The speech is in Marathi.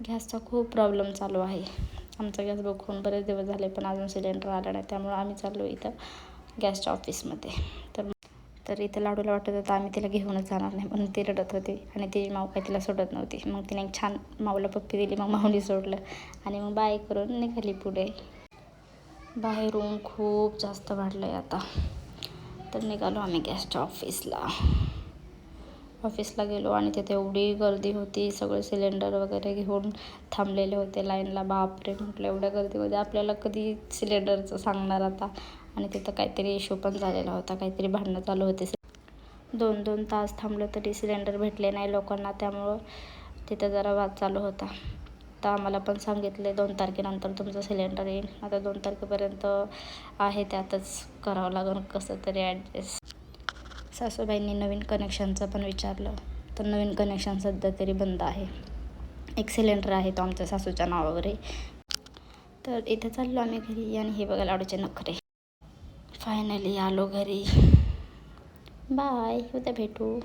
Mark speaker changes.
Speaker 1: गॅसचा खूप प्रॉब्लेम चालू आहे. आमचा गॅस बुक होऊन बरेच दिवस झाले पण अजून सिलेंडर आला नाही. त्यामुळं आम्ही चाललो इथं गॅसच्या ऑफिसमध्ये. तर इथं लाडूला वाटत होतं आम्ही तिला घेऊनच जाणार नाही म्हणून ती रडत होती आणि तिची माऊ काही तिला सोडत नव्हती. मग तिने एक छान माऊला पप्पी दिली. मग माऊनी सोडलं आणि मग बाय करून निघाली पुढे. बाहेरून खूप जास्त वाढलं आहे आता. तर निघालो आम्ही गॅसच्या ऑफिसला गेलो आणि तिथे एवढी गर्दी होती. सगळे सिलेंडर वगैरे घेऊन थांबलेले होते लाईनला. बापरे म्हटलं एवढ्या गर्दीमध्ये आपल्याला कधी सिलेंडरचं सांगणार आता. आणि तिथं काहीतरी इश्यू पण झालेला होता, काहीतरी भांडणं चालू होते. 2-2 तास थांबलो तरी सिलेंडर भेटले नाही लोकांना. त्यामुळं तिथं जरा वाद चालू होता. तर आम्हाला पण सांगितले 2 तारखेनंतर तुमचं सिलेंडर येईल. आता 2 तारखेपर्यंत आहे त्यातच करावं लागेल कसं तरी ॲडजस्ट. सासूबाईंनी नवीन कनेक्शनचं पण विचारलं तर नवीन कनेक्शन सध्या तरी बंद आहे. एक सिलेंडर आहे तो आमच्या सासूच्या नावावर आहे. तर इथं चाललो आम्ही घरी आणि हे बघा लाडूचे नखरे. फायनली आलो घरी. बाय, उद्या भेटू.